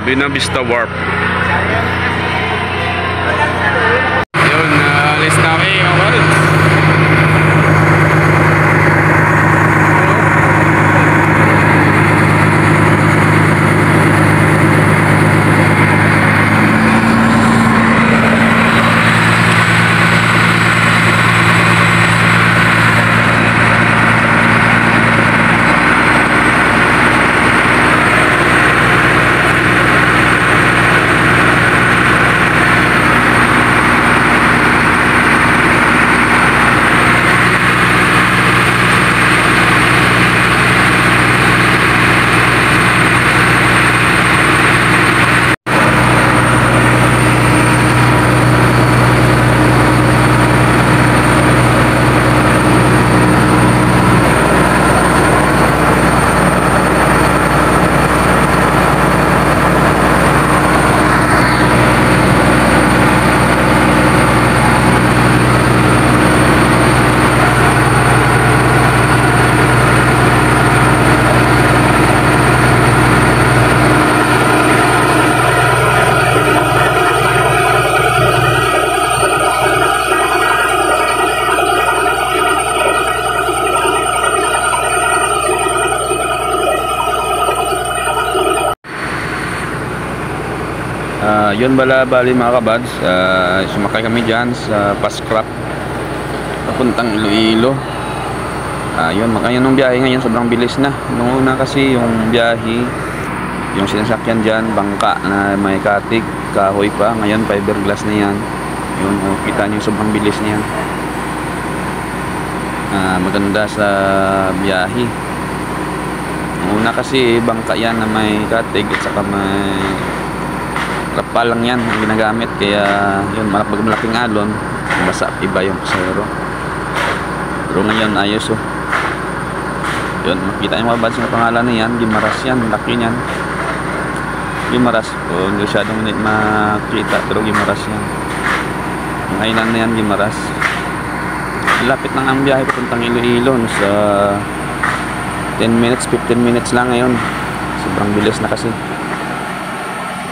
Buena Vista Wharf. Yun, alis na kami mga pads. Yun bali mga kabads, sumakay kami dyan sa Pascrap papuntang Iloilo. Yun, makanya nung biyahe ngayon sobrang bilis na. Nung una kasi yung biyahe, yung sinasakyan dyan, bangka na may katig, kahoy pa. Ngayon fiberglass na yan. Yun, kita nyo sobrang bilis niyan. Maganda sa biyahe. Nung una kasi bangka yan na may katig at saka may rapal lang yan ang ginagamit, kaya yun, malaking alon, basa iba yung pasahero. Pero ngayon ayos oh. Yun, makita yung mga bads na pangalan na yan, Gimaras yan, laki yan. Gimaras, hindi masyadong makita pero Gimaras yan. Ang island na yan, Gimaras. Lapit lang ang biyahe papuntang Iloilo sa 10 minutes, 15 minutes lang ngayon. Sobrang bilis na kasi.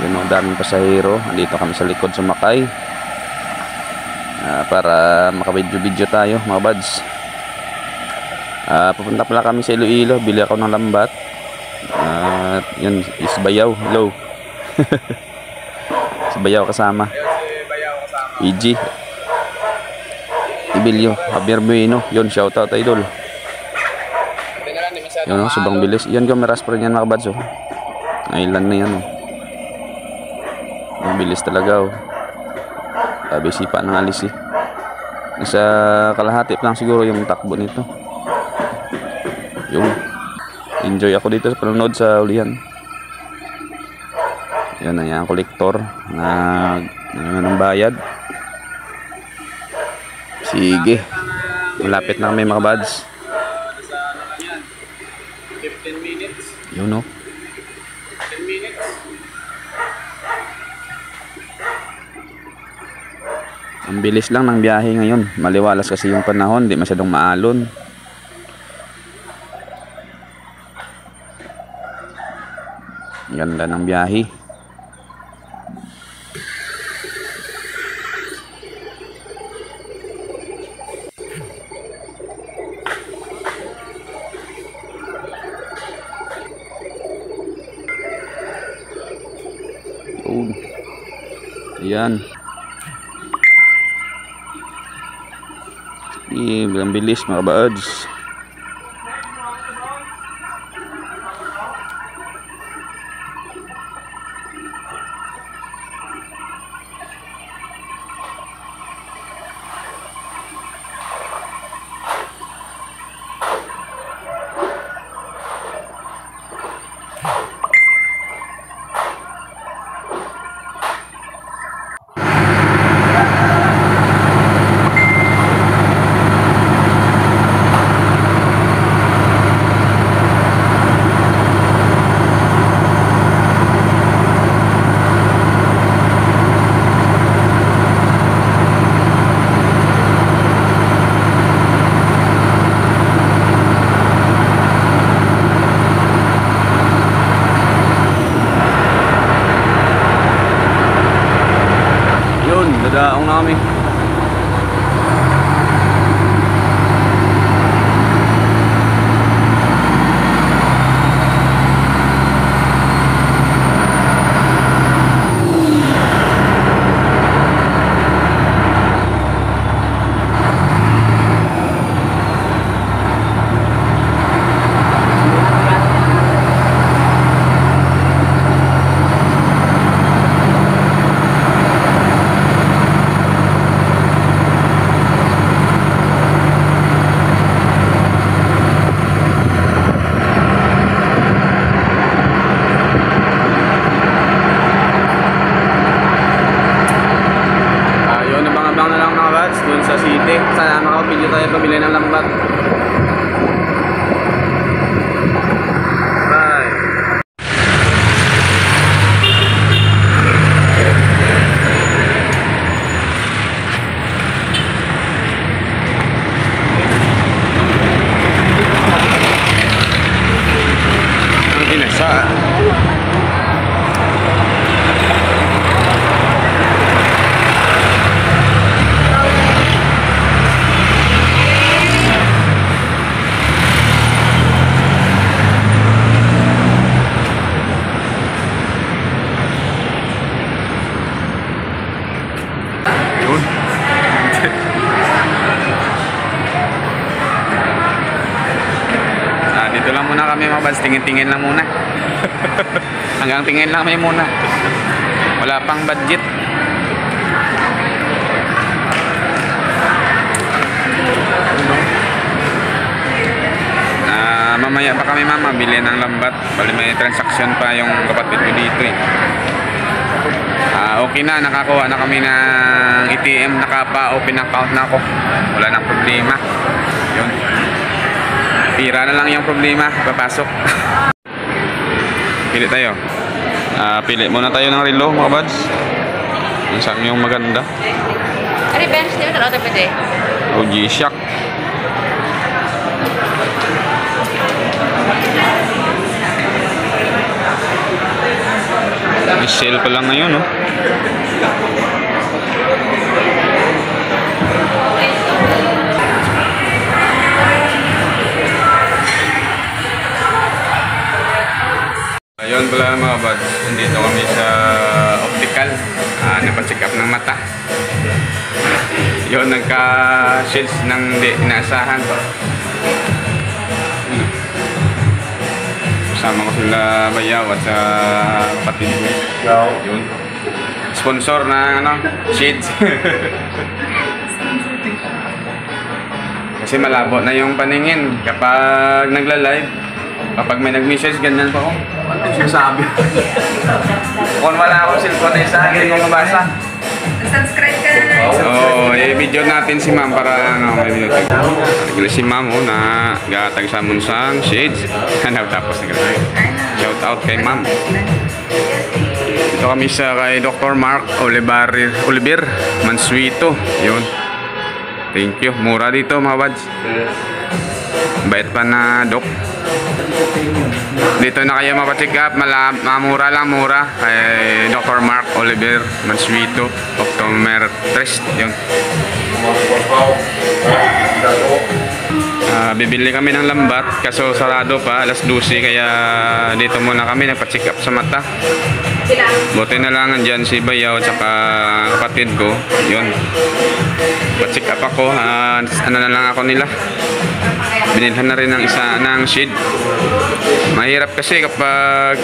Yun, daming pasahero. Andito kami sa likod sumakay para makabidyo-video tayo mga buds. Pupunta pala kami sa Iloilo. Bili ako ng lambat. Yun, Isbayaw. Hello. Isbayaw kasama EG Ibilyo, Javier Bueno. Yun, shoutout idol. Yun, sobrang bilis. Yun, Gimaras pa rin yan mga buds. Island na yan. Ang bilis talaga oh. Sabi sipa ng alis eh. Nasa kalahati lang siguro yung takbo nito. Yung enjoy ako dito sa panonood sa ulihan. Yan na yan, kolektor na ng bayad. Sige, malapit na kami mga buds. 15 minutes. Yun no, 10 minutes. ang bilis lang ng biyahe ngayon. Maliwalas kasi yung panahon, di masyadong maalon. Ganda ng biyahe. Ayan. Ang bilis mga buds. lang muna kami mga buds, tingin-tingin lang muna. Hanggang tingin lang kami muna. Wala pang budget. Mamaya pa kami mama bili ng lambat. Bali may transaction pa yung kapatid ko dito eh. Okay na, nakakuha na kami ng ATM, naka-open account na ako. Wala nang problema. Yun. Pira na lang yung problema, papasok. Pili tayo. Pili muna tayo ng relo mga buds. Isang yung maganda. Ano bench niyo? Ano pwede? G-Shock. I-sale ko lang ngayon, no? Ayun pala mga buds, nandito kami sa optical. Napacheck up ng mata. Yun, nagka-shades ng di inaasahan. Kasama ko sila Bayaw at sa kapatid ko. Yun. Sponsor na ano, shades. Kasi malabo na yung paningin kapag nagla-live. Kapag may nag-message, ganyan pa ako. Ano yung sinasabi? Kung wala akong cellphone na isa, hindi ko mabasa. Subscribe ka na. Oo, i-video natin si ma'am para ano, may video. Nagla si ma'am na gatag sa munsang shades. Tapos nagla. Shout out kay ma'am. Ito kami sa kay Dr. Mark Oliver Mansueto. Yun. Thank you. Mura dito mga buds. Bait pa na doc. Dito na kayo mapacheck up, mura lang kay Dr. Mark Oliver Mansueto, Optometrist. Yun. Bibili kami ng lambat kaso sarado pa, alas 12, kaya dito muna kami nagpa-check up sa mata. Buti na lang andyan si Bayaw at saka kapatid ko. Yun. Pa-check up ako, ano na lang ako nila. Binilhan na rin ng isa ng shade. Mahirap kasi kapag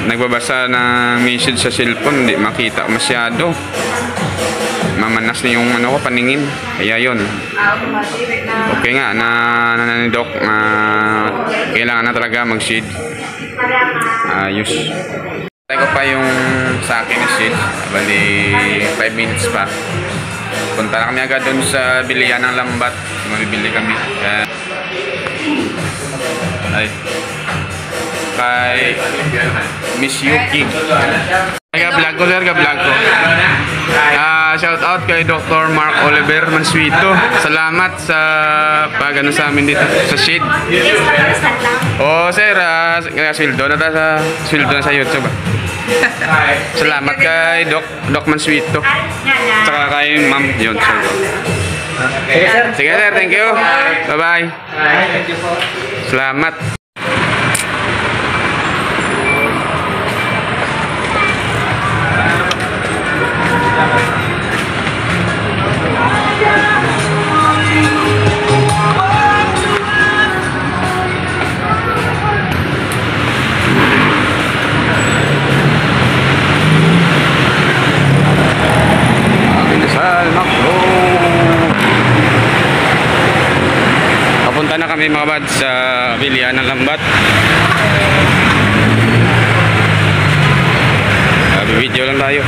nagbabasa ng message sa cellphone, hindi makita masyado. Mamanas na yung ano ko, paningin. Kaya yun. Okay nga na ni Doc, kailangan na talaga mag-shade. Ayos. Try ko pa yung sa akin na shade. Bali 5 minutes pa. Punta na kami agad dun sa bilihan ng lambat. Mabibili kami. Ay. Kay Miss Yuki. Ka-vlog ko, sir, ka-vlog ko. Shout out kay Dr. Mark Oliver Mansueto. Salamat sa pag-ano sa amin dito sa shade. Oh, sir, sweldo na sa YouTube. Salamat kay Doc Mansueto. Saka kay Ma'am yun, sir. Sige, sir, thank you. Bye-bye. Salamat. Papunta na kami mga buds sa bilihan ng lambat. Video lang tayo.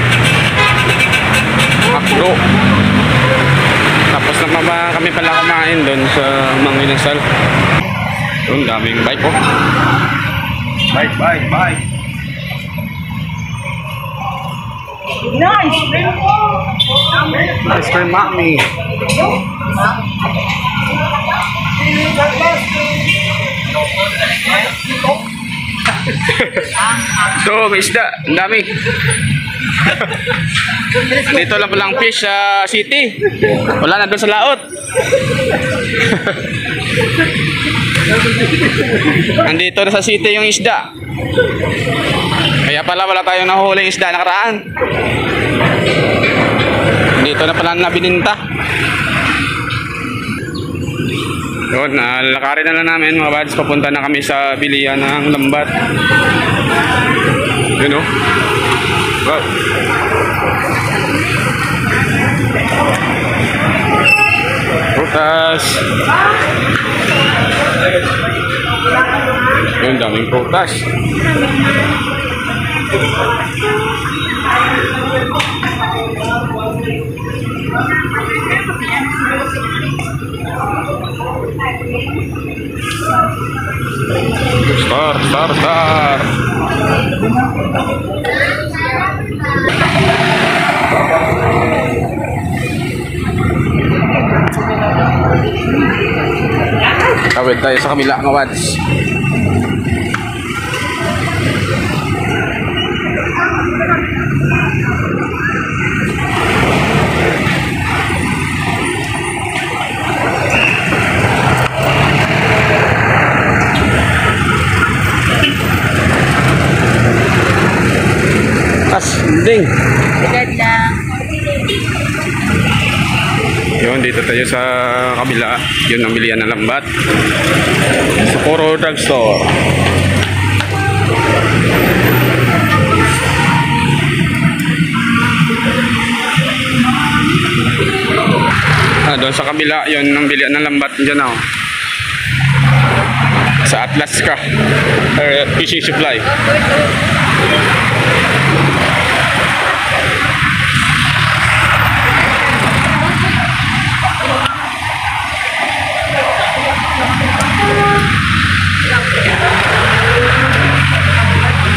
Makro. Tapos na ba kami pala kumain doon sa Mang Inasal. Doon daming bike oh. Bike. Nice for mommy. Ito, may isda. Ang dami. Dito lang palang fish sa city. Wala na doon sa laot. Nandito na sa city yung isda. Kaya pala wala tayong nahuling isda nakaraan. Dito na pala na bininta. Yun, lalakarin na lang namin mga buds. Papunta na kami sa bilihan ng lambat. Yun o. Wow. Prutas. Yun, daming prutas. Star. Tawid tayo sa kabila mga wads. Ding. Yun, dito tayo sa kabila. Yun ang bilihan ng lambat. Socorro Drugstore. Doon sa kabila, yun ang bilihan ng lambat. Diyan ako. Sa Atlas ka. Fishing supply.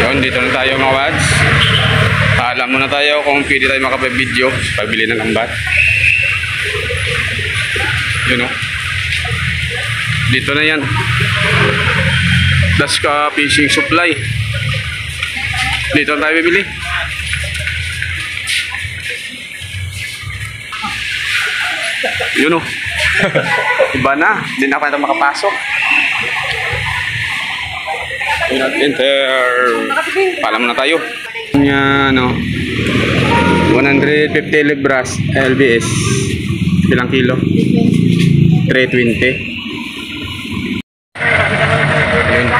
Yun, dito na tayo mga wads. Alam muna tayo kung pwede tayo makapag-video sa pagbili ng lambat. Yun o. Dito na yan. Daska Fishing Supply. Dito na tayo bibili. Yun o. Iba na. Hindi na ako makapasok. Enter. Paalam na tayo. Yan o. 150 libras LBS. Ilang kilo? 320. Ayun.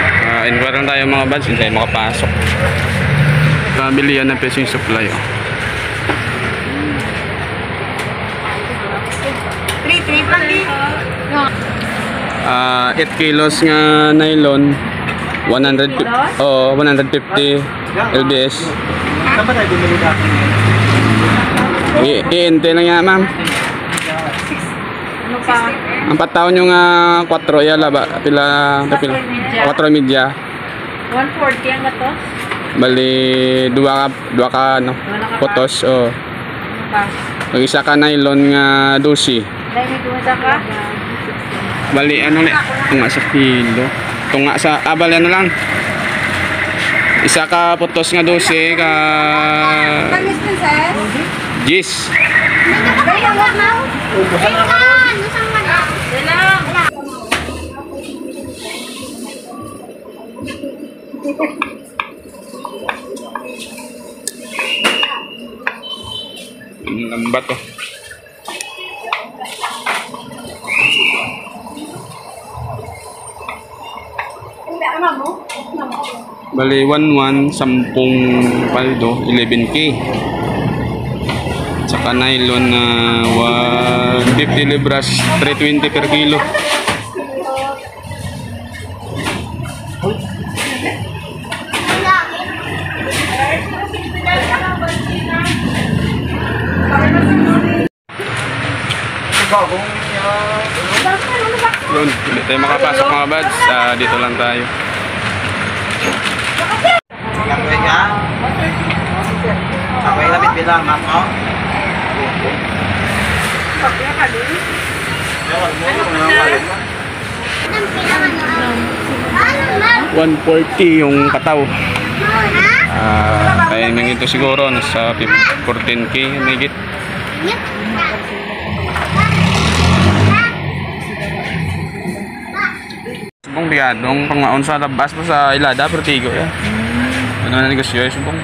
Inquire lang tayo mga buds. Hindi tayo makapasok. Kabili yan ng fishing supply o. 8 kilos nga nylon. 150 LBS. I-ente lang yan ma'am. Ang pataon yung 4 yala ba? Pila 4 media. 140 ang gato? Bali 2 ka ano, putos o. Mag-isa ka nylon nga 12. Dahil may dumasa ka? Bali ano ni? Tunga sa kilo. Tunga sa abal ano lang. Isa ka putos nga 12 ka Gis. Lambat to. Bali 11 10 paldo 11K. Saka nylon na 150 libras 320 per kilo. Yun, hindi tayo makapasok mga buds. Dito lang tayo. Ako yung lapit bilang, ma'am, no? Pagkaya ka din? Ewan mo, kung nangawalit mo. 140 yung kataw. Kaya nang ito siguro nasa 14K higit. Sumpong bigadong pangmaon sa labas po sa Ilada Pertigo ya. Ano na negosyo ya sumpong.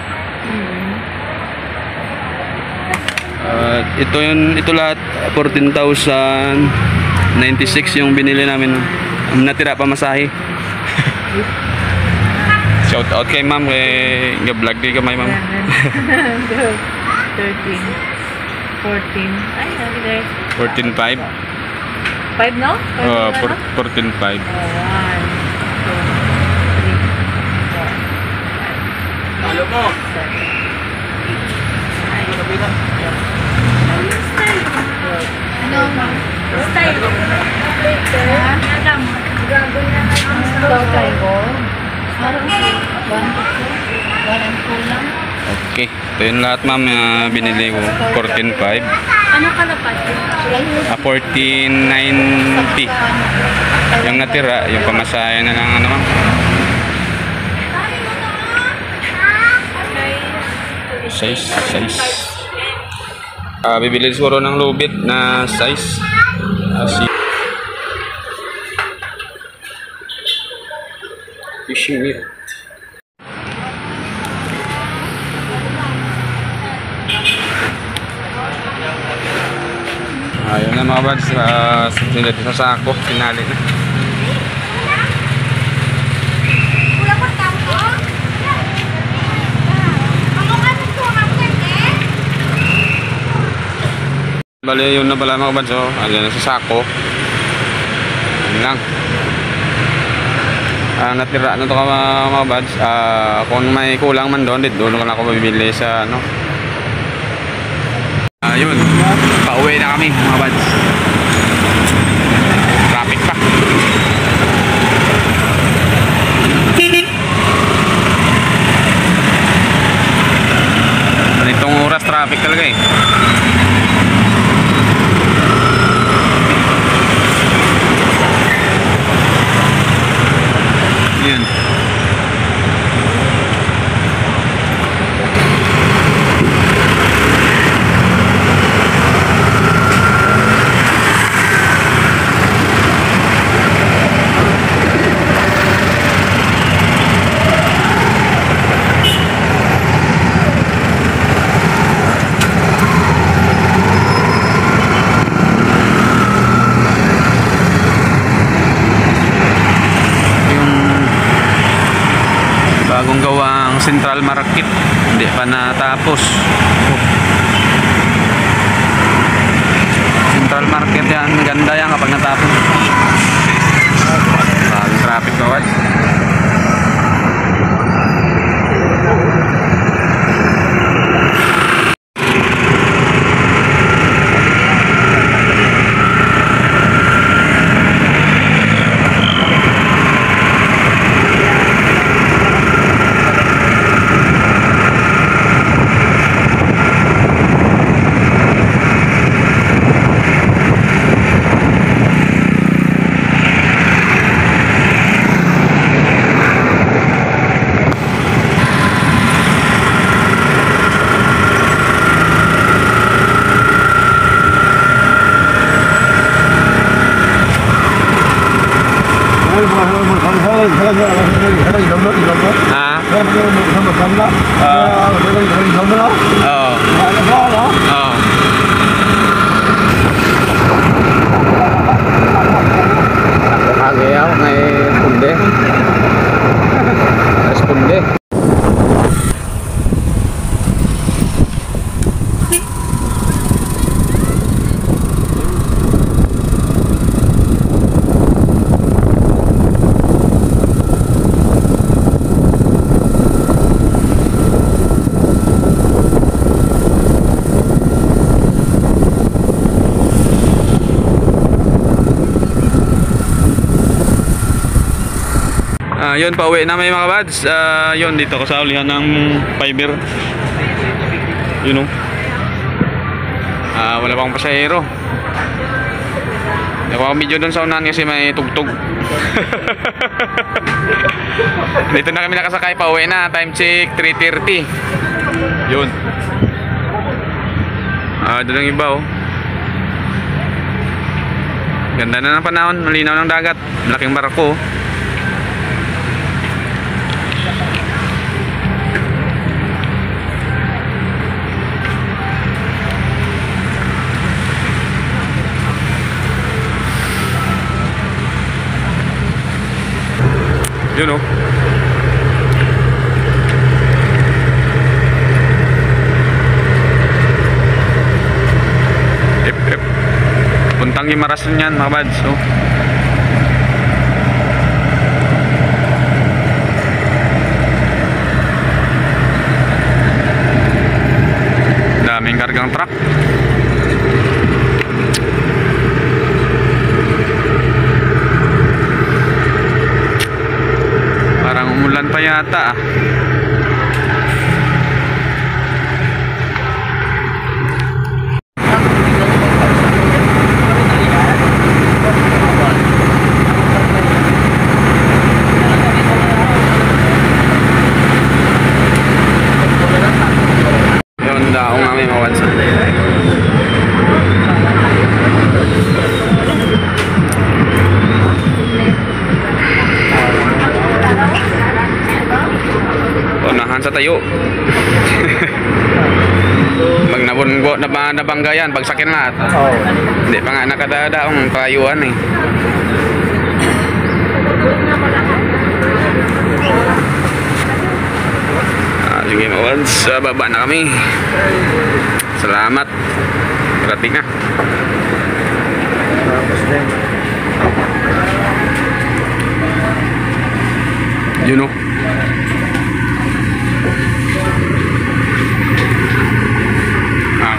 Ito lahat 14,000 96 yung binili namin. Ang natira pa masahe. Shout out kay ma'am, kay vlog kay kamay ma'am. 13, 14. Ay, sabi guys. 14.5. 5 no? 14.5. 1, 2, 3, 4. Ayaw mo. Ano? Style. Alam. Gagawin na natin. Ko. Walang kulang. Okay. Ito yung lahat ma'am binili ko. 14.5. Ano kalapat? 14.90. Yung natira, yung pamasahe na lang ano ma'am. Size. Bibili siguro ng lubit na size. Fishing meat. Ayun na mga bads, sinilid sa sako, pinali na. Bali yun na pala mga bads, ayun na sa sako. Ayun lang. Natira na ito mga bads. Kung may kulang man doon, doon ka na ako mabibili sa ano. Ayun, pauwi na kami mga bads. Traffic pa. Ganitong oras traffic talaga eh. Yan. Bagong gawang Central Market, hindi pa natapos. Central Market yan, ganda yan kapag natapos. Bagong traffic bawat. Yun, pauwi na may mga bads. Yun, dito ko sa ulihan ng fiber. Yun o. Wala pang pasahero. Nakuha ko video dun sa unahan kasi may tugtog. Dito na kami nakasakay, pauwi na. Time check 3:30. Yun. Doon ang iba o. Ganda na ng panahon, malinaw ng dagat. Malaking barko. Yun oh. Puntang Imarasan yan mga bads. So, daming kargang truck. Parang umulan pa yata ah. Yun daw nga may mawansa. Unahan sa tayo. Pag nabunggo nabanggayan, bagsakin lahat. Hindi pa nga nakadadaong payuan eh. Sige once, baba na kami. Salamat. Parating na. You know.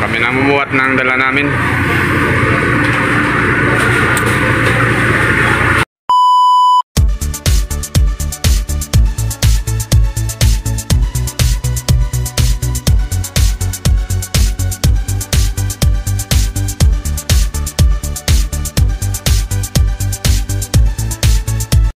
Kami namumuhat ng dala namin.